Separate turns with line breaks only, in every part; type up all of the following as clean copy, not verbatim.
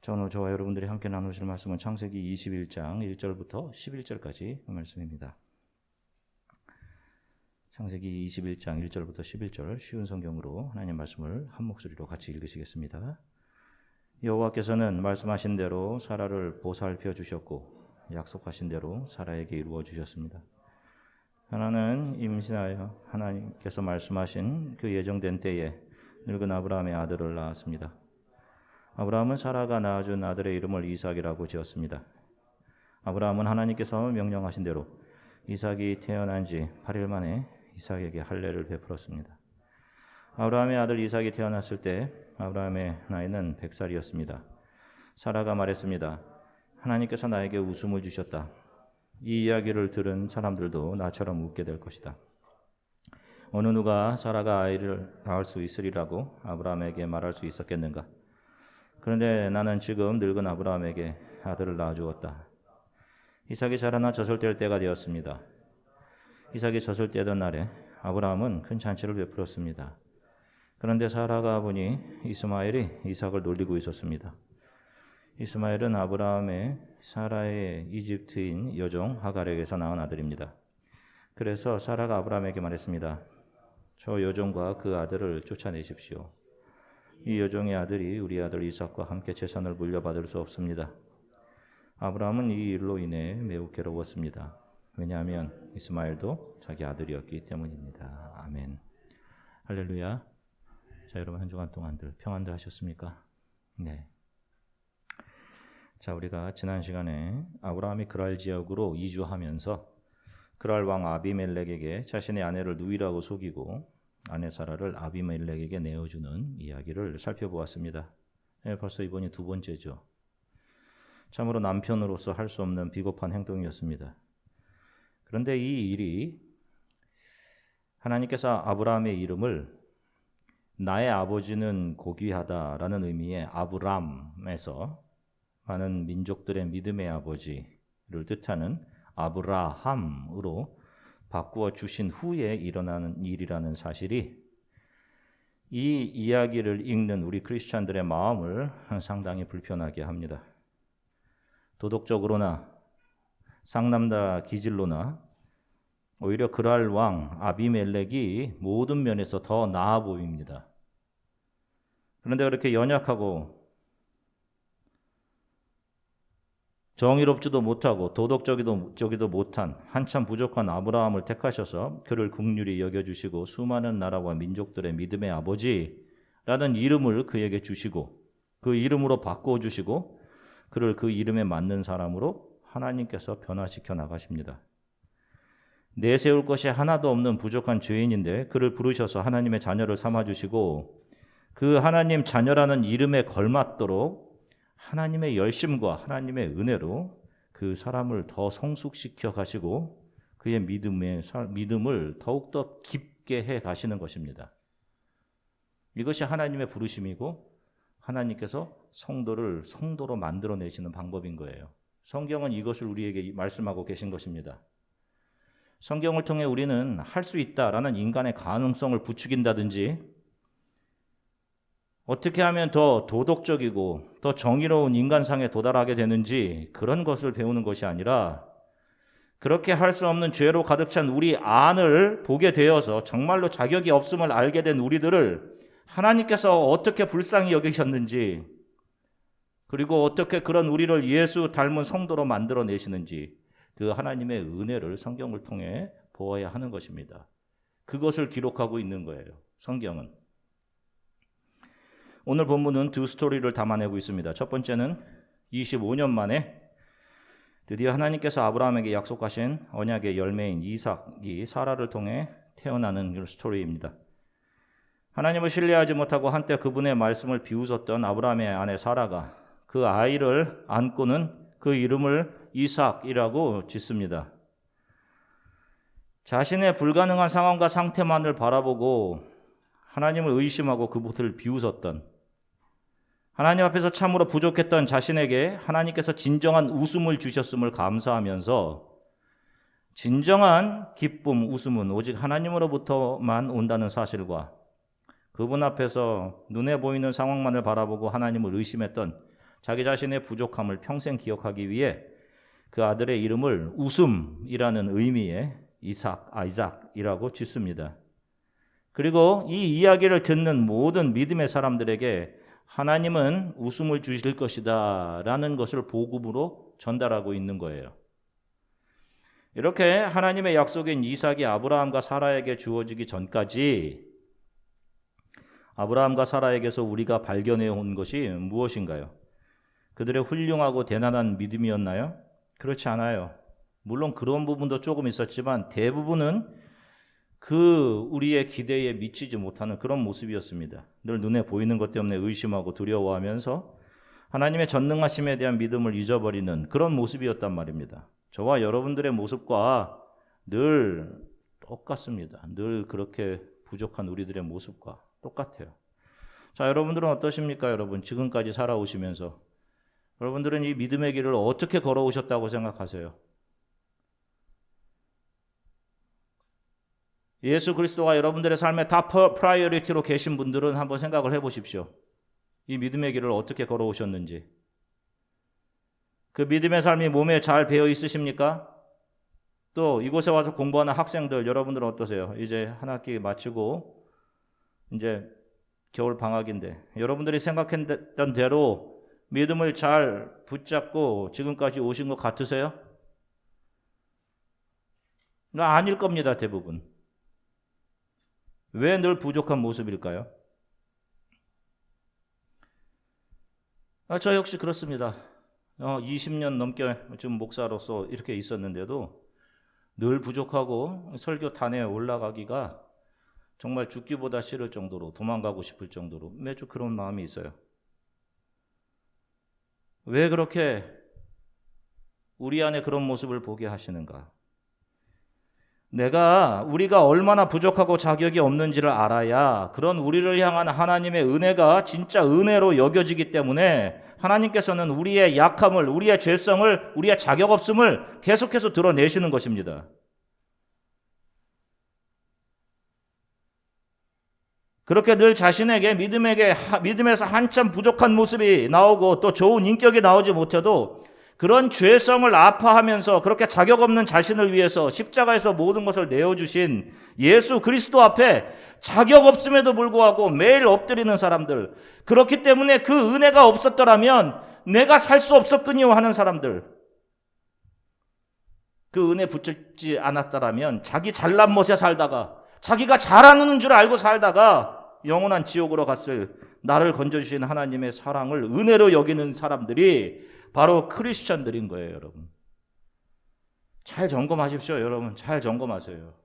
오늘 저와 여러분들이 함께 나누실 말씀은 창세기 21장 1절부터 11절까지 말씀입니다. 창세기 21장 1절부터 11절 쉬운 성경으로 하나님 말씀을 한 목소리로 같이 읽으시겠습니다. 여호와께서는 말씀하신 대로 사라를 보살펴 주셨고 약속하신 대로 사라에게 이루어 주셨습니다. 하나는 임신하여 하나님께서 말씀하신 그 예정된 때에 늙은 아브라함의 아들을 낳았습니다. 아브라함은 사라가 낳아준 아들의 이름을 이삭이라고 지었습니다. 아브라함은 하나님께서 명령하신 대로 이삭이 태어난 지 8일 만에 이삭에게 할례를 베풀었습니다. 아브라함의 아들 이삭이 태어났을 때 아브라함의 나이는 100살이었습니다. 사라가 말했습니다. 하나님께서 나에게 웃음을 주셨다. 이 이야기를 들은 사람들도 나처럼 웃게 될 것이다. 어느 누가 사라가 아이를 낳을 수 있으리라고 아브라함에게 말할 수 있었겠는가? 그런데 나는 지금 늙은 아브라함에게 아들을 낳아주었다. 이삭이 자라나 젖을 뗄 때가 되었습니다. 이삭이 젖을 떼던 날에 아브라함은 큰 잔치를 베풀었습니다. 그런데 사라가 보니 이스마엘이 이삭을 놀리고 있었습니다. 이스마엘은 아브라함의 사라의 이집트인 여종 하갈에게서 낳은 아들입니다. 그래서 사라가 아브라함에게 말했습니다. 저 여종과 그 아들을 쫓아내십시오. 이 여종의 아들이 우리 아들 이삭과 함께 재산을 물려받을 수 없습니다. 아브라함은 이 일로 인해 매우 괴로웠습니다. 왜냐하면 이스마엘도 자기 아들이었기 때문입니다. 아멘. 할렐루야. 자, 여러분 한 주간 동안들 평안들 하셨습니까? 네. 자, 우리가 지난 시간에 아브라함이 그랄 지역으로 이주하면서 그랄 왕 아비멜렉에게 자신의 아내를 누이라고 속이고 아내 사라를 아비멜렉에게 내어주는 이야기를 살펴보았습니다. 네, 벌써 이번이 두 번째죠. 참으로 남편으로서 할 수 없는 비겁한 행동이었습니다. 그런데 이 일이 하나님께서 아브라함의 이름을 나의 아버지는 고귀하다라는 의미의 아브람에서 많은 민족들의 믿음의 아버지를 뜻하는 아브라함으로 바꾸어 주신 후에 일어나는 일이라는 사실이 이 이야기를 읽는 우리 크리스찬들의 마음을 상당히 불편하게 합니다. 도덕적으로나 상남자 기질로나 오히려 그랄 왕 아비멜렉이 모든 면에서 더 나아 보입니다. 그런데 그렇게 연약하고 정의롭지도 못하고 도덕적이도 못한 한참 부족한 아브라함을 택하셔서 그를 긍휼히 여겨주시고 수많은 나라와 민족들의 믿음의 아버지라는 이름을 그에게 주시고 그 이름으로 바꿔주시고 그를 그 이름에 맞는 사람으로 하나님께서 변화시켜 나가십니다. 내세울 것이 하나도 없는 부족한 죄인인데 그를 부르셔서 하나님의 자녀를 삼아주시고 그 하나님 자녀라는 이름에 걸맞도록 하나님의 열심과 하나님의 은혜로 그 사람을 더 성숙시켜 가시고 그의 믿음을 더욱더 깊게 해 가시는 것입니다. 이것이 하나님의 부르심이고 하나님께서 성도를 성도로 만들어내시는 방법인 거예요. 성경은 이것을 우리에게 말씀하고 계신 것입니다. 성경을 통해 우리는 할 수 있다라는 인간의 가능성을 부추긴다든지 어떻게 하면 더 도덕적이고 더 정의로운 인간상에 도달하게 되는지 그런 것을 배우는 것이 아니라 그렇게 할 수 없는 죄로 가득 찬 우리 안을 보게 되어서 정말로 자격이 없음을 알게 된 우리들을 하나님께서 어떻게 불쌍히 여기셨는지 그리고 어떻게 그런 우리를 예수 닮은 성도로 만들어내시는지 그 하나님의 은혜를 성경을 통해 보아야 하는 것입니다. 그것을 기록하고 있는 거예요. 성경은. 오늘 본문은 두 스토리를 담아내고 있습니다. 첫 번째는 25년 만에 드디어 하나님께서 아브라함에게 약속하신 언약의 열매인 이삭이 사라를 통해 태어나는 스토리입니다. 하나님을 신뢰하지 못하고 한때 그분의 말씀을 비웃었던 아브라함의 아내 사라가 그 아이를 안고는 그 이름을 이삭이라고 짓습니다. 자신의 불가능한 상황과 상태만을 바라보고 하나님을 의심하고 그분을 비웃었던 하나님 앞에서 참으로 부족했던 자신에게 하나님께서 진정한 웃음을 주셨음을 감사하면서 진정한 기쁨, 웃음은 오직 하나님으로부터만 온다는 사실과 그분 앞에서 눈에 보이는 상황만을 바라보고 하나님을 의심했던 자기 자신의 부족함을 평생 기억하기 위해 그 아들의 이름을 웃음이라는 의미의 아이작이라고 짓습니다. 그리고 이 이야기를 듣는 모든 믿음의 사람들에게 하나님은 웃음을 주실 것이다 라는 것을 복음으로 전달하고 있는 거예요. 이렇게 하나님의 약속인 이삭이 아브라함과 사라에게 주어지기 전까지 아브라함과 사라에게서 우리가 발견해 온 것이 무엇인가요? 그들의 훌륭하고 대단한 믿음이었나요? 그렇지 않아요. 물론 그런 부분도 조금 있었지만 대부분은 우리의 기대에 미치지 못하는 그런 모습이었습니다. 늘 눈에 보이는 것 때문에 의심하고 두려워하면서 하나님의 전능하심에 대한 믿음을 잊어버리는 그런 모습이었단 말입니다. 저와 여러분들의 모습과 늘 똑같습니다. 늘 그렇게 부족한 우리들의 모습과 똑같아요. 자, 여러분들은 어떠십니까? 여러분, 지금까지 살아오시면서 여러분들은 이 믿음의 길을 어떻게 걸어오셨다고 생각하세요? 예수 그리스도가 여러분들의 삶의 탑 프라이어리티로 계신 분들은 한번 생각을 해보십시오. 이 믿음의 길을 어떻게 걸어오셨는지. 그 믿음의 삶이 몸에 잘 배어 있으십니까? 또 이곳에 와서 공부하는 학생들, 여러분들은 어떠세요? 이제 한 학기 마치고 이제 겨울 방학인데 여러분들이 생각했던 대로 믿음을 잘 붙잡고 지금까지 오신 것 같으세요? 아닐 겁니다, 대부분. 왜 늘 부족한 모습일까요? 저 역시 그렇습니다. 20년 넘게 지금 목사로서 이렇게 있었는데도 늘 부족하고 설교단에 올라가기가 정말 죽기보다 싫을 정도로, 도망가고 싶을 정도로 매주 그런 마음이 있어요. 왜 그렇게 우리 안에 그런 모습을 보게 하시는가? 우리가 얼마나 부족하고 자격이 없는지를 알아야 그런 우리를 향한 하나님의 은혜가 진짜 은혜로 여겨지기 때문에 하나님께서는 우리의 약함을, 우리의 죄성을, 우리의 자격 없음을 계속해서 드러내시는 것입니다. 그렇게 늘 자신에게 믿음에서 한참 부족한 모습이 나오고 또 좋은 인격이 나오지 못해도 그런 죄성을 아파하면서 그렇게 자격 없는 자신을 위해서 십자가에서 모든 것을 내어주신 예수 그리스도 앞에 자격 없음에도 불구하고 매일 엎드리는 사람들, 그렇기 때문에 그 은혜가 없었더라면 내가 살 수 없었군요 하는 사람들, 그 은혜 붙지 않았더라면 자기 잘난 멋에 살다가 자기가 잘하는 줄 알고 살다가 영원한 지옥으로 갔을 나를 건져주신 하나님의 사랑을 은혜로 여기는 사람들이 바로 크리스천들인 거예요, 여러분. 잘 점검하십시오, 여러분. 잘 점검하세요.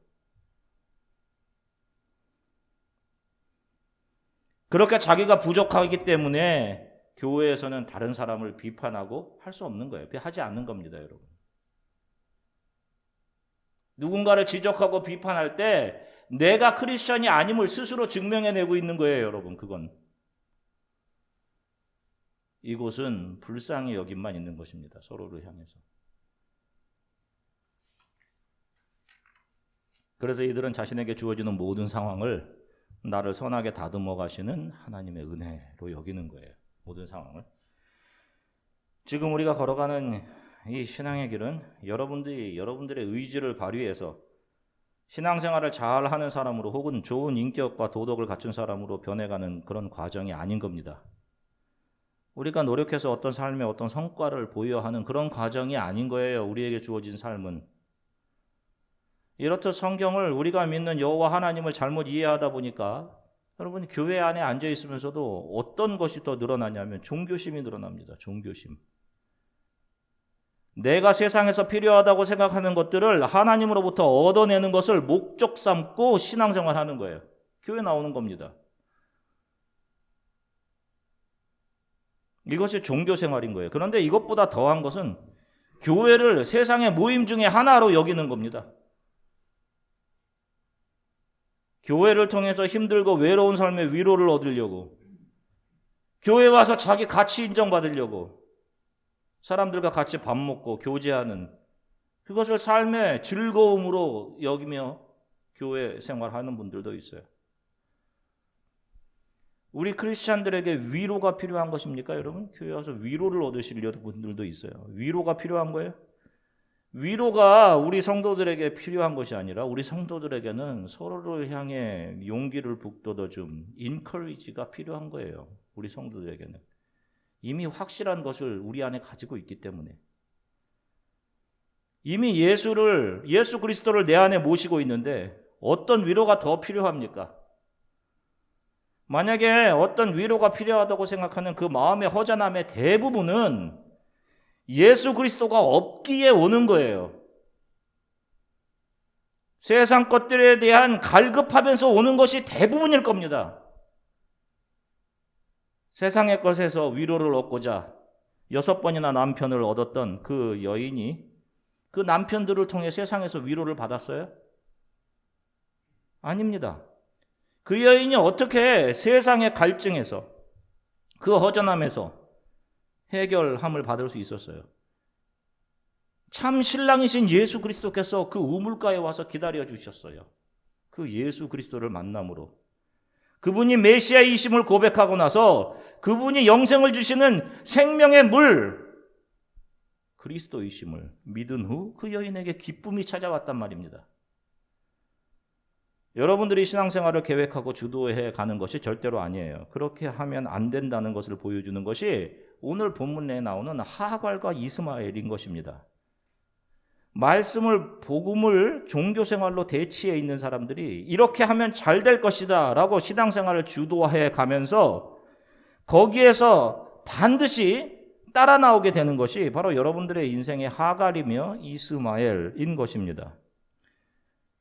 그렇게 자기가 부족하기 때문에 교회에서는 다른 사람을 비판하고 할 수 없는 거예요. 하지 않는 겁니다, 여러분. 누군가를 지적하고 비판할 때 내가 크리스천이 아님을 스스로 증명해내고 있는 거예요, 여러분. 그건. 이곳은 불쌍히 여김만 있는 것입니다. 서로를 향해서. 그래서 이들은 자신에게 주어지는 모든 상황을 나를 선하게 다듬어 가시는 하나님의 은혜로 여기는 거예요. 모든 상황을. 지금 우리가 걸어가는 이 신앙의 길은 여러분들의 의지를 발휘해서 신앙생활을 잘하는 사람으로 혹은 좋은 인격과 도덕을 갖춘 사람으로 변해가는 그런 과정이 아닌 겁니다. 우리가 노력해서 어떤 삶의 어떤 성과를 보여야 하는 그런 과정이 아닌 거예요. 우리에게 주어진 삶은. 이렇듯 성경을 우리가 믿는 여호와 하나님을 잘못 이해하다 보니까 여러분 교회 안에 앉아 있으면서도 어떤 것이 더 늘어나냐면 종교심이 늘어납니다. 종교심. 내가 세상에서 필요하다고 생각하는 것들을 하나님으로부터 얻어내는 것을 목적 삼고 신앙생활하는 거예요. 교회 나오는 겁니다. 이것이 종교생활인 거예요. 그런데 이것보다 더한 것은 교회를 세상의 모임 중에 하나로 여기는 겁니다. 교회를 통해서 힘들고 외로운 삶의 위로를 얻으려고, 교회 와서 자기 가치 인정받으려고, 사람들과 같이 밥 먹고 교제하는 그것을 삶의 즐거움으로 여기며 교회 생활하는 분들도 있어요. 우리 크리스찬들에게 위로가 필요한 것입니까, 여러분? 교회 와서 위로를 얻으시려는 분들도 있어요. 위로가 필요한 거예요? 위로가 우리 성도들에게 필요한 것이 아니라 우리 성도들에게는 서로를 향해 용기를 북돋아줌, 인커리지가 필요한 거예요. 우리 성도들에게는. 이미 확실한 것을 우리 안에 가지고 있기 때문에. 이미 예수 그리스도를 내 안에 모시고 있는데 어떤 위로가 더 필요합니까? 만약에 어떤 위로가 필요하다고 생각하는 그 마음의 허전함의 대부분은 예수 그리스도가 없기에 오는 거예요. 세상 것들에 대한 갈급하면서 오는 것이 대부분일 겁니다. 세상의 것에서 위로를 얻고자 6번이나 남편을 얻었던 그 여인이 그 남편들을 통해 세상에서 위로를 받았어요? 아닙니다. 그 여인이 어떻게 세상의 갈증에서 그 허전함에서 해결함을 받을 수 있었어요? 참 신랑이신 예수 그리스도께서 그 우물가에 와서 기다려 주셨어요. 그 예수 그리스도를 만남으로. 그분이 메시아이심을 고백하고 나서 그분이 영생을 주시는 생명의 물 그리스도이심을 믿은 후 그 여인에게 기쁨이 찾아왔단 말입니다. 여러분들이 신앙생활을 계획하고 주도해 가는 것이 절대로 아니에요. 그렇게 하면 안 된다는 것을 보여주는 것이 오늘 본문에 나오는 하갈과 이스마엘인 것입니다. 말씀을, 복음을 종교생활로 대치해 있는 사람들이 이렇게 하면 잘 될 것이다 라고 신앙생활을 주도해 가면서 거기에서 반드시 따라 나오게 되는 것이 바로 여러분들의 인생의 하갈이며 이스마엘인 것입니다.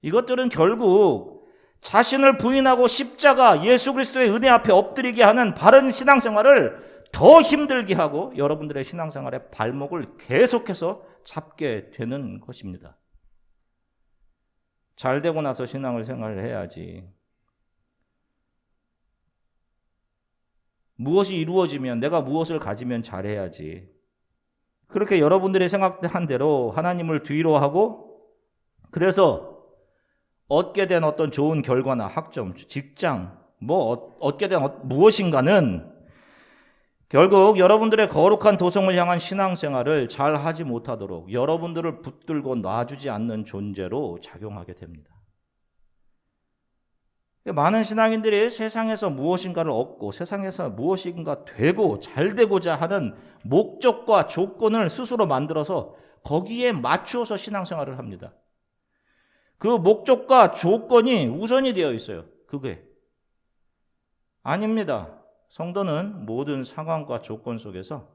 이것들은 결국 자신을 부인하고 십자가 예수 그리스도의 은혜 앞에 엎드리게 하는 바른 신앙생활을 더 힘들게 하고 여러분들의 신앙생활의 발목을 계속해서 잡게 되는 것입니다. 잘 되고 나서 신앙생활을 해야지. 무엇이 이루어지면 내가 무엇을 가지면 잘해야지. 그렇게 여러분들이 생각한 대로 하나님을 뒤로 하고 그래서 얻게 된 어떤 좋은 결과나 학점, 직장, 얻게 된 무엇인가는 결국 여러분들의 거룩한 도성을 향한 신앙생활을 잘 하지 못하도록 여러분들을 붙들고 놔주지 않는 존재로 작용하게 됩니다. 많은 신앙인들이 세상에서 무엇인가를 얻고 세상에서 무엇인가 되고 잘 되고자 하는 목적과 조건을 스스로 만들어서 거기에 맞추어서 신앙생활을 합니다. 그 목적과 조건이 우선이 되어 있어요. 그게 아닙니다. 성도는 모든 상황과 조건 속에서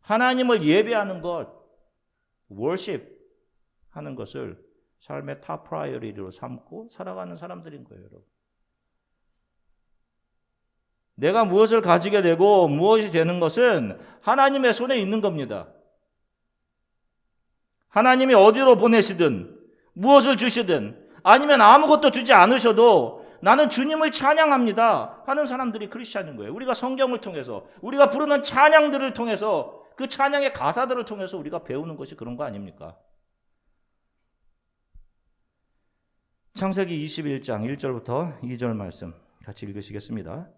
하나님을 예배하는 것, worship 하는 것을 삶의 탑 프라이어리티로 삼고 살아가는 사람들인 거예요, 여러분. 내가 무엇을 가지게 되고 무엇이 되는 것은 하나님의 손에 있는 겁니다. 하나님이 어디로 보내시든 무엇을 주시든 아니면 아무것도 주지 않으셔도 나는 주님을 찬양합니다 하는 사람들이 크리스찬인 거예요. 우리가 성경을 통해서 우리가 부르는 찬양들을 통해서 그 찬양의 가사들을 통해서 우리가 배우는 것이 그런 거 아닙니까? 창세기 21장 1절부터 2절 말씀 같이 읽으시겠습니다.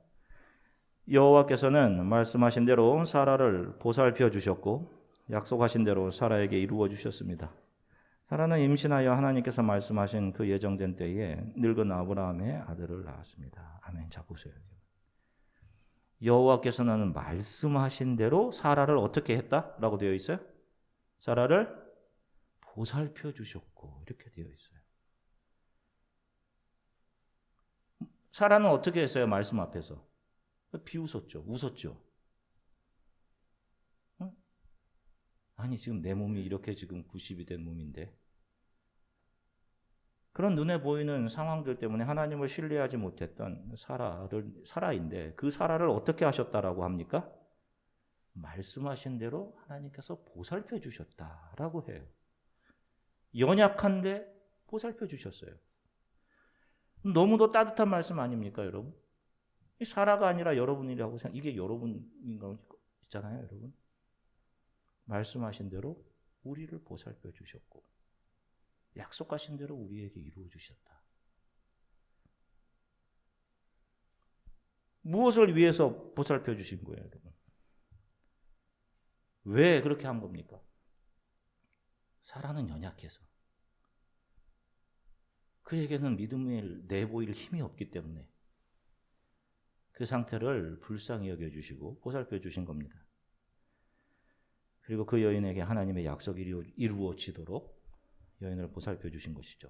여호와께서는 말씀하신 대로 사라를 보살펴 주셨고 약속하신 대로 사라에게 이루어 주셨습니다. 사라는 임신하여 하나님께서 말씀하신 그 예정된 때에 늙은 아브라함의 아들을 낳았습니다. 아멘. 자 보세요. 여호와께서는 말씀하신 대로 사라를 어떻게 했다라고 되어 있어요? 사라를 보살펴 주셨고 이렇게 되어 있어요. 사라는 어떻게 했어요? 말씀 앞에서 비웃었죠. 웃었죠. 아니 지금 내 몸이 이렇게 지금 90이 된 몸인데 그런 눈에 보이는 상황들 때문에 하나님을 신뢰하지 못했던 사라인데 그 사라를 어떻게 하셨다라고 합니까? 말씀하신 대로 하나님께서 보살펴 주셨다라고 해요. 연약한데 보살펴 주셨어요. 너무도 따뜻한 말씀 아닙니까, 여러분? 사라가 아니라 여러분이라고 생각. 이게 여러분인 거 있잖아요, 여러분. 말씀하신 대로 우리를 보살펴 주셨고 약속하신 대로 우리에게 이루어 주셨다. 무엇을 위해서 보살펴 주신 거예요, 여러분? 왜 그렇게 한 겁니까? 사라는 연약해서. 그에게는 믿음을 내보일 힘이 없기 때문에 그 상태를 불쌍히 여겨주시고 보살펴 주신 겁니다. 그리고 그 여인에게 하나님의 약속이 이루어지도록 여인을 보살펴 주신 것이죠.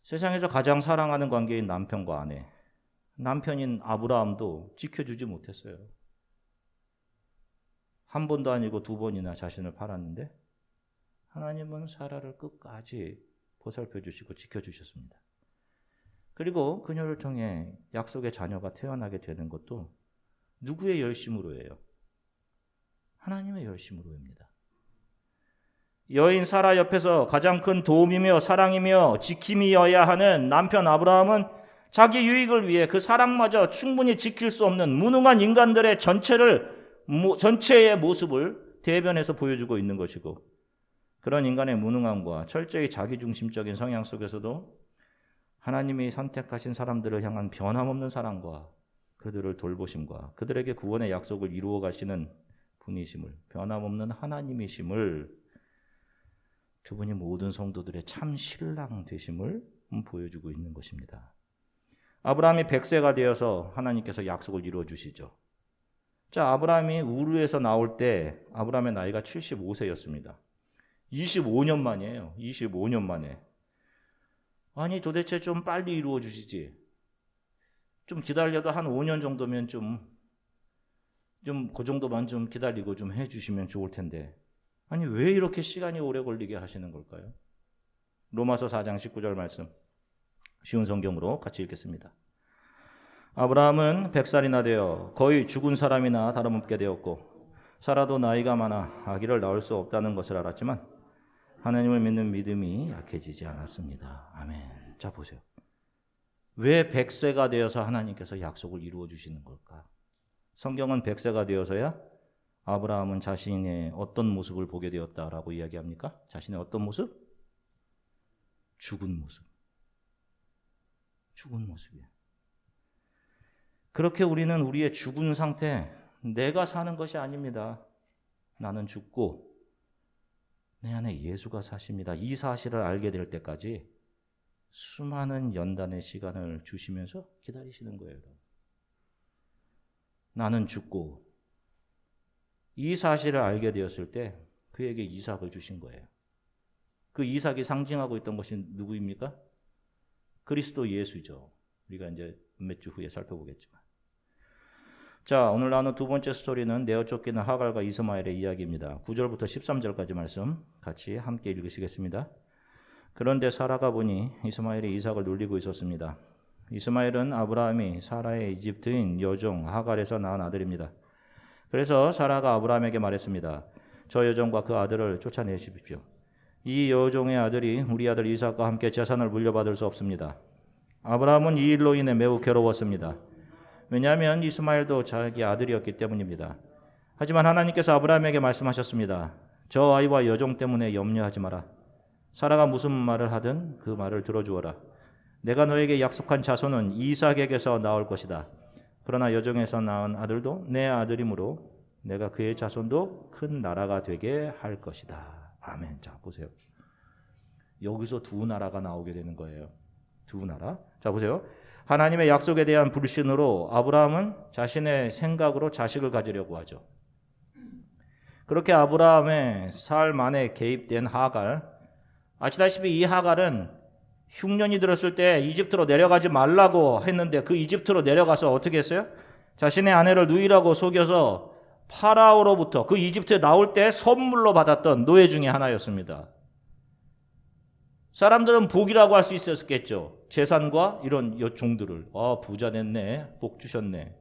세상에서 가장 사랑하는 관계인 남편과 아내, 남편인 아브라함도 지켜주지 못했어요. 한 번도 아니고 두 번이나 자신을 팔았는데 하나님은 사라를 끝까지 보살펴 주시고 지켜주셨습니다. 그리고 그녀를 통해 약속의 자녀가 태어나게 되는 것도 누구의 열심으로예요? 하나님의 열심으로입니다. 여인 사라 옆에서 가장 큰 도움이며 사랑이며 지킴이여야 하는 남편 아브라함은 자기 유익을 위해 그 사랑마저 충분히 지킬 수 없는 무능한 인간들의 전체의 모습을 대변해서 보여주고 있는 것이고, 그런 인간의 무능함과 철저히 자기중심적인 성향 속에서도 하나님이 선택하신 사람들을 향한 변함없는 사랑과 그들을 돌보심과 그들에게 구원의 약속을 이루어 가시는 분이심을, 변함없는 하나님이심을, 그분이 모든 성도들의 참 신랑 되심을 보여주고 있는 것입니다. 아브라함이 100세가 되어서 하나님께서 약속을 이루어 주시죠. 자, 아브라함이 우르에서 나올 때 아브라함의 나이가 75세였습니다. 25년 만이에요. 25년 만에. 아니, 도대체 좀 빨리 이루어 주시지. 좀 기다려도 한 5년 정도면 그 정도만 좀 기다리고 좀 해주시면 좋을 텐데. 아니, 왜 이렇게 시간이 오래 걸리게 하시는 걸까요? 로마서 4장 19절 말씀. 쉬운 성경으로 같이 읽겠습니다. 아브라함은 100살이나 되어 거의 죽은 사람이나 다름없게 되었고, 사라도 나이가 많아 아기를 낳을 수 없다는 것을 알았지만 하나님을 믿는 믿음이 약해지지 않았습니다. 아멘. 자, 보세요. 왜 100세가 되어서 하나님께서 약속을 이루어 주시는 걸까? 성경은 100세가 되어서야 아브라함은 자신의 어떤 모습을 보게 되었다라고 이야기합니까? 자신의 어떤 모습? 죽은 모습. 죽은 모습이에요. 그렇게 우리는 우리의 죽은 상태, 내가 사는 것이 아닙니다. 나는 죽고 내 안에 예수가 사십니다. 이 사실을 알게 될 때까지 수많은 연단의 시간을 주시면서 기다리시는 거예요. 나는 죽고, 이 사실을 알게 되었을 때 그에게 이삭을 주신 거예요. 그 이삭이 상징하고 있던 것이 누구입니까? 그리스도 예수죠. 우리가 이제 몇 주 후에 살펴보겠지만. 자, 오늘 나눈 두 번째 스토리는 내어 쫓기는 하갈과 이스마엘의 이야기입니다. 9절부터 13절까지 말씀 같이 함께 읽으시겠습니다. 그런데 사라가 보니 이스마엘이 이삭을 놀리고 있었습니다. 이스마엘은 아브라함이 사라의 이집트인 여종 하갈에서 낳은 아들입니다. 그래서 사라가 아브라함에게 말했습니다. 저 여종과 그 아들을 쫓아내십시오. 이 여종의 아들이 우리 아들 이삭과 함께 재산을 물려받을 수 없습니다. 아브라함은 이 일로 인해 매우 괴로웠습니다. 왜냐하면 이스마엘도 자기 아들이었기 때문입니다. 하지만 하나님께서 아브라함에게 말씀하셨습니다. 저 아이와 여종 때문에 염려하지 마라. 사라가 무슨 말을 하든 그 말을 들어주어라. 내가 너에게 약속한 자손은 이삭에게서 나올 것이다. 그러나 여종에서 낳은 아들도 내 아들이므로 내가 그의 자손도 큰 나라가 되게 할 것이다. 아멘. 자, 보세요. 여기서 두 나라가 나오게 되는 거예요. 두 나라. 자, 보세요. 하나님의 약속에 대한 불신으로 아브라함은 자신의 생각으로 자식을 가지려고 하죠. 그렇게 아브라함의 삶 안에 개입된 하갈, 아시다시피 이 하갈은 흉년이 들었을 때 이집트로 내려가지 말라고 했는데 그 이집트로 내려가서 어떻게 했어요? 자신의 아내를 누이라고 속여서 파라오로부터 그 이집트에 나올 때 선물로 받았던 노예 중에 하나였습니다. 사람들은 복이라고 할 수 있었겠죠. 재산과 이런 종들을. 부자 됐네. 복 주셨네.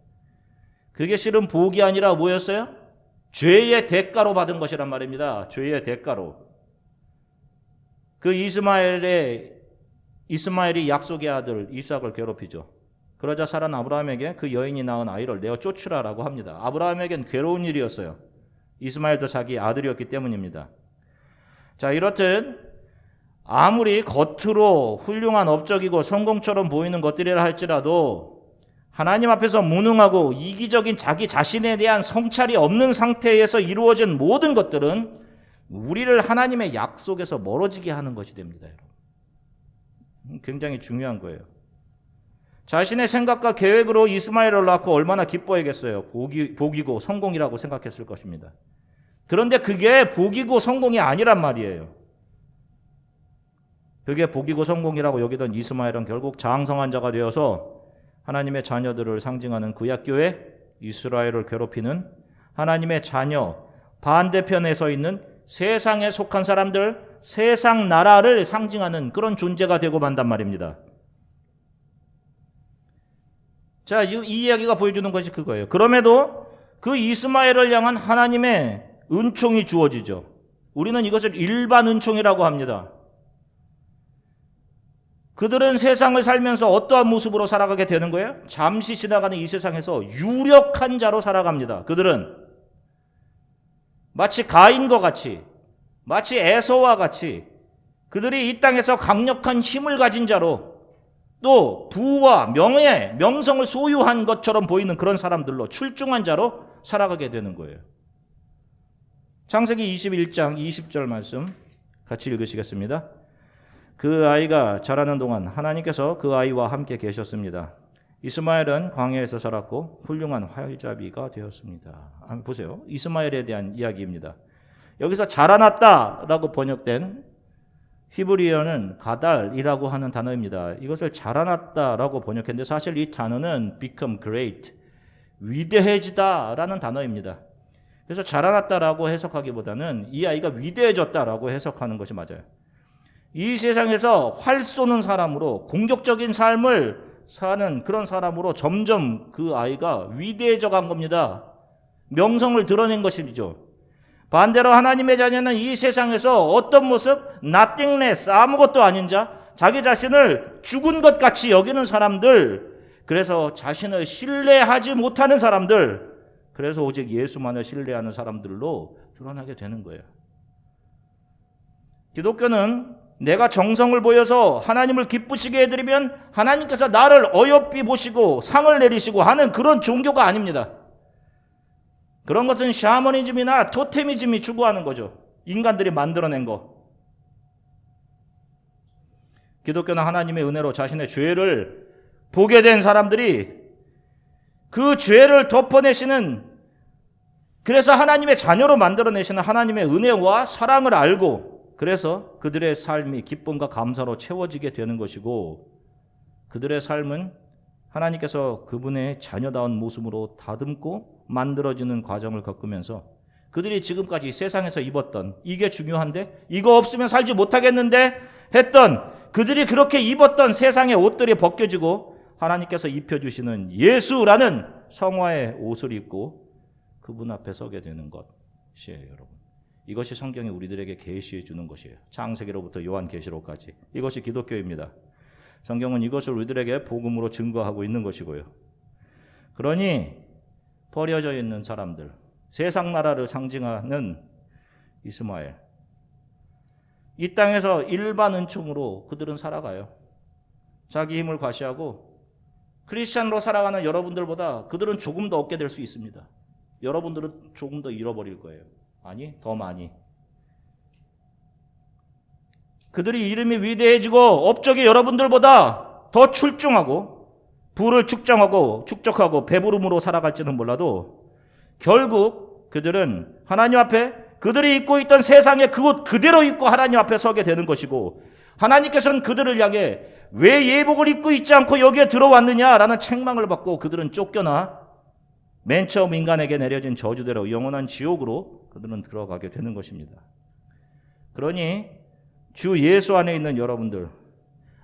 그게 실은 복이 아니라 뭐였어요? 죄의 대가로 받은 것이란 말입니다. 죄의 대가로. 그 이스마엘이 약속의 아들 이삭을 괴롭히죠. 그러자 사라는 아브라함에게 그 여인이 낳은 아이를 내어 쫓으라라고 합니다. 아브라함에겐 괴로운 일이었어요. 이스마엘도 자기 아들이었기 때문입니다. 자, 이렇듯 아무리 겉으로 훌륭한 업적이고 성공처럼 보이는 것들이라 할지라도 하나님 앞에서 무능하고 이기적인 자기 자신에 대한 성찰이 없는 상태에서 이루어진 모든 것들은 우리를 하나님의 약속에서 멀어지게 하는 것이 됩니다. 여러분. 굉장히 중요한 거예요. 자신의 생각과 계획으로 이스마엘을 낳고 얼마나 기뻐했겠어요. 복이고 성공이라고 생각했을 것입니다. 그런데 그게 복이고 성공이 아니란 말이에요. 그게 복이고 성공이라고 여기던 이스마엘은 결국 장성한 자가 되어서 하나님의 자녀들을 상징하는 구약교회, 이스라엘을 괴롭히는 하나님의 자녀, 반대편에 서 있는 세상에 속한 사람들, 세상 나라를 상징하는 그런 존재가 되고 만단 말입니다. 자, 이 이야기가 보여주는 것이 그거예요. 그럼에도 그 이스마엘을 향한 하나님의 은총이 주어지죠. 우리는 이것을 일반 은총이라고 합니다. 그들은 세상을 살면서 어떠한 모습으로 살아가게 되는 거예요? 잠시 지나가는 이 세상에서 유력한 자로 살아갑니다. 그들은 마치 가인과 같이, 마치 에서와 같이 그들이 이 땅에서 강력한 힘을 가진 자로, 또 부와 명예, 명성을 소유한 것처럼 보이는 그런 사람들로, 출중한 자로 살아가게 되는 거예요. 창세기 21장 20절 말씀 같이 읽으시겠습니다. 그 아이가 자라는 동안 하나님께서 그 아이와 함께 계셨습니다. 이스마엘은 광야에서 자랐고 훌륭한 활자비가 되었습니다. 한번 보세요. 이스마엘에 대한 이야기입니다. 여기서 자라났다라고 번역된 히브리어는 가달이라고 하는 단어입니다. 이것을 자라났다라고 번역했는데 사실 이 단어는 become great, 위대해지다라는 단어입니다. 그래서 자라났다라고 해석하기보다는 이 아이가 위대해졌다라고 해석하는 것이 맞아요. 이 세상에서 활 쏘는 사람으로, 공격적인 삶을 사는 그런 사람으로 점점 그 아이가 위대해져 간 겁니다. 명성을 드러낸 것이죠. 반대로 하나님의 자녀는 이 세상에서 어떤 모습? nothingness, 아무것도 아닌 자, 자기 자신을 죽은 것 같이 여기는 사람들, 그래서 자신을 신뢰하지 못하는 사람들, 그래서 오직 예수만을 신뢰하는 사람들로 드러나게 되는 거예요. 기독교는 내가 정성을 보여서 하나님을 기쁘시게 해드리면 하나님께서 나를 어여삐 보시고 상을 내리시고 하는 그런 종교가 아닙니다. 그런 것은 샤머니즘이나 토테미즘이 추구하는 거죠. 인간들이 만들어낸 거. 기독교는 하나님의 은혜로 자신의 죄를 보게 된 사람들이 그 죄를 덮어내시는, 그래서 하나님의 자녀로 만들어내시는 하나님의 은혜와 사랑을 알고, 그래서 그들의 삶이 기쁨과 감사로 채워지게 되는 것이고, 그들의 삶은 하나님께서 그분의 자녀다운 모습으로 다듬고 만들어지는 과정을 겪으면서 그들이 지금까지 세상에서 입었던, 이게 중요한데 이거 없으면 살지 못하겠는데 했던, 그들이 그렇게 입었던 세상의 옷들이 벗겨지고 하나님께서 입혀주시는 예수라는 성화의 옷을 입고 그분 앞에 서게 되는 것이에요. 여러분, 이것이 성경이 우리들에게 계시해 주는 것이에요. 창세기로부터 요한계시록까지 이것이 기독교입니다. 성경은 이것을 우리들에게 복음으로 증거하고 있는 것이고요. 그러니 버려져 있는 사람들, 세상 나라를 상징하는 이스마엘, 이 땅에서 일반 은총으로 그들은 살아가요. 자기 힘을 과시하고 크리스찬으로 살아가는 여러분들보다 그들은 조금 더 얻게 될 수 있습니다. 여러분들은 조금 더 잃어버릴 거예요. 아니, 더 많이. 그들이 이름이 위대해지고 업적이 여러분들보다 더 출중하고 부를 축적하고 배부름으로 살아갈지는 몰라도 결국 그들은 하나님 앞에 그들이 입고 있던 세상의 그 옷 그대로 입고 하나님 앞에 서게 되는 것이고, 하나님께서는 그들을 향해 왜 예복을 입고 있지 않고 여기에 들어왔느냐라는 책망을 받고 그들은 쫓겨나 맨 처음 인간에게 내려진 저주대로 영원한 지옥으로 그들은 들어가게 되는 것입니다. 그러니 주 예수 안에 있는 여러분들,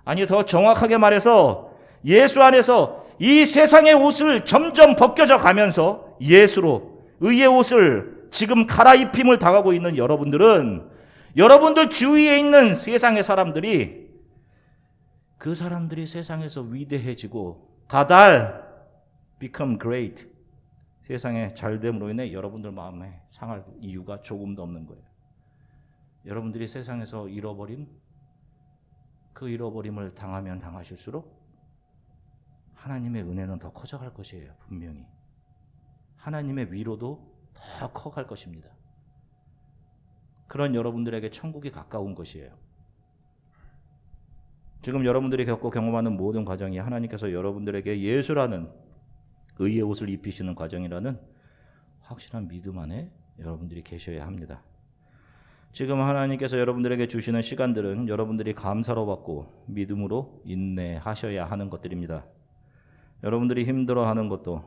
아니 더 정확하게 말해서 예수 안에서 이 세상의 옷을 점점 벗겨져 가면서 예수로 의의 옷을 지금 갈아입힘을 당하고 있는 여러분들은, 여러분들 주위에 있는 세상의 사람들이, 그 사람들이 세상에서 위대해지고 가달, become great, 세상의 잘됨으로 인해 여러분들 마음에 상할 이유가 조금도 없는 거예요. 여러분들이 세상에서 잃어버린 그 잃어버림을 당하면 당하실수록 하나님의 은혜는 더 커져갈 것이에요. 분명히. 하나님의 위로도 더 커갈 것입니다. 그런 여러분들에게 천국이 가까운 것이에요. 지금 여러분들이 겪고 경험하는 모든 과정이 하나님께서 여러분들에게 예수라는 의의 옷을 입히시는 과정이라는 확실한 믿음 안에 여러분들이 계셔야 합니다. 지금 하나님께서 여러분들에게 주시는 시간들은 여러분들이 감사로 받고 믿음으로 인내하셔야 하는 것들입니다. 여러분들이 힘들어하는 것도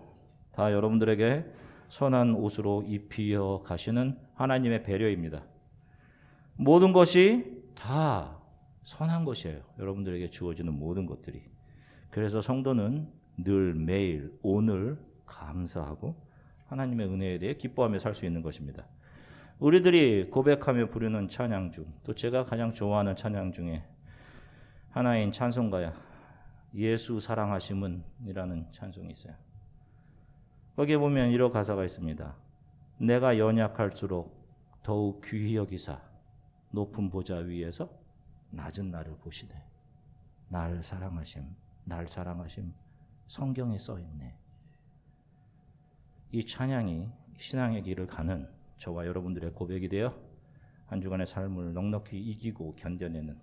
다 여러분들에게 선한 옷으로 입히어 가시는 하나님의 배려입니다. 모든 것이 다 선한 것이에요. 여러분들에게 주어지는 모든 것들이. 그래서 성도는 늘 매일 오늘 감사하고 하나님의 은혜에 대해 기뻐하며 살 수 있는 것입니다. 우리들이 고백하며 부르는 찬양 중, 또 제가 가장 좋아하는 찬양 중에 하나인 찬송가야 예수 사랑하심은 이라는 찬송이 있어요. 거기에 보면 이런 가사가 있습니다. 내가 연약할수록 더욱 귀히 여기사 높은 보좌 위에서 낮은 나를 보시네. 날 사랑하심, 날 사랑하심 성경에 써있네. 이 찬양이 신앙의 길을 가는 저와 여러분들의 고백이 되어 한 주간의 삶을 넉넉히 이기고 견뎌내는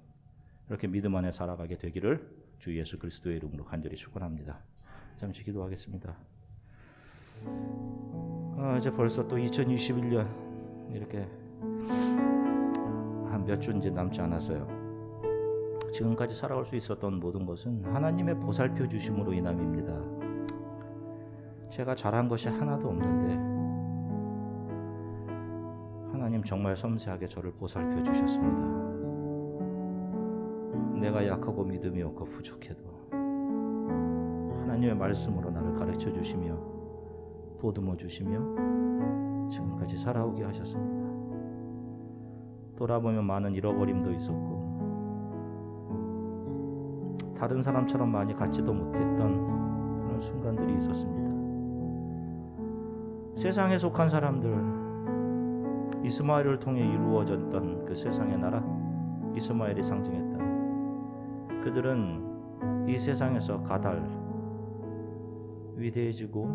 이렇게 믿음 안에 살아가게 되기를 주 예수 그리스도의 이름으로 간절히 축원합니다. 잠시 기도하겠습니다. 이제 벌써 또 2021년 이렇게 한 몇 주 이제 남지 않았어요. 지금까지 살아올 수 있었던 모든 것은 하나님의 보살펴 주심으로 인함입니다. 제가 잘한 것이 하나도 없는데 하나님 정말 섬세하게 저를 보살펴 주셨습니다. 내가 약하고 믿음이 없고 부족해도 하나님의 말씀으로 나를 가르쳐 주시며 보듬어 주시며 지금까지 살아오게 하셨습니다. 돌아보면 많은 잃어버림도 있었고 다른 사람처럼 많이 갖지도 못했던 그런 순간들이 있었습니다. 세상에 속한 사람들, 이스마엘을 통해 이루어졌던 그 세상의 나라, 이스마엘이 상징했던 그들은 이 세상에서 가달, 위대해지고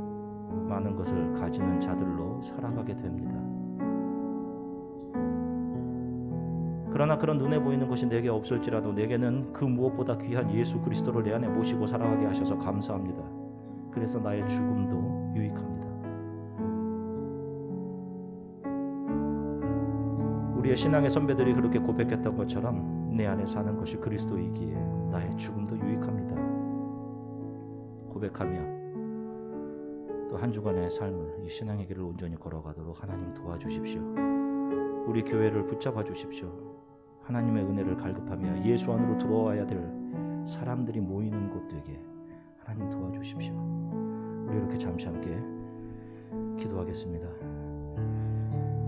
많은 것을 가지는 자들로 살아가게 됩니다. 그러나 그런 눈에 보이는 것이 내게 없을지라도 내게는 그 무엇보다 귀한 예수 그리스도를 내 안에 모시고 살아가게 하셔서 감사합니다. 그래서 나의 죽음도 유익합니다. 우리의 신앙의 선배들이 그렇게 고백했던 것처럼 내 안에 사는 것이 그리스도이기에 나의 죽음도 유익합니다. 고백하며 또 한 주간의 삶을 이 신앙의 길을 온전히 걸어가도록 하나님 도와주십시오. 우리 교회를 붙잡아 주십시오. 하나님의 은혜를 갈급하며 예수 안으로 들어와야 될 사람들이 모이는 곳 되게 하나님 도와주십시오. 우리 이렇게 잠시 함께 기도하겠습니다.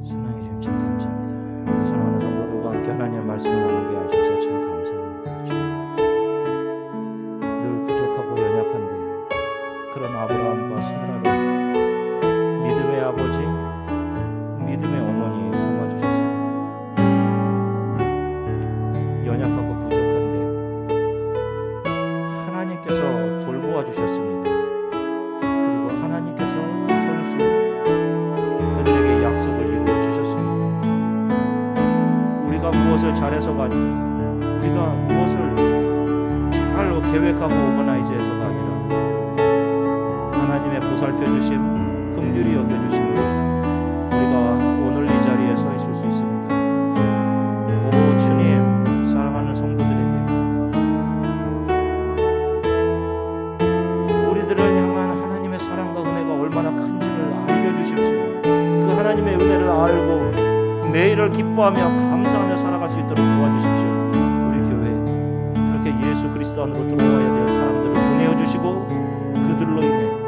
사랑해 주님 참 감사합니다. 사랑하는 성도들과 함께 하나님의 말씀을 나누게 하셔서 참 감사합니다. 늘 부족하고 연약한데 그런 아브라함과 사라를 믿음의 아버지, 믿음의 어머니 삼아주셨습니다. 연약하고 부족한데 하나님께서 돌보아 주셨습니다. 그리고 하나님께서 선수 그들에게 약속을 이루어 주셨습니다. 우리가 무엇을 잘해서가 아니라 우리가 무엇을 잘 계획하고 오거나이즈해서가 아니라 하나님의 보살펴 주심, 긍휼히 여겨 주심으로 우리가 오늘 이 자리에 서 있을 수 있습니다. 오 주님, 사랑하는 성도들에게 우리들을 향한 하나님의 사랑과 은혜가 얼마나 큰지를 알려주십시오. 그 하나님의 은혜를 알고 매일을 기뻐하며 감사하며 살아갈 수 있도록 도와주십시오. 우리 교회 그렇게 예수 그리스도 안으로 들어와야 될 사람들을 보내어 주시고 그들로 인해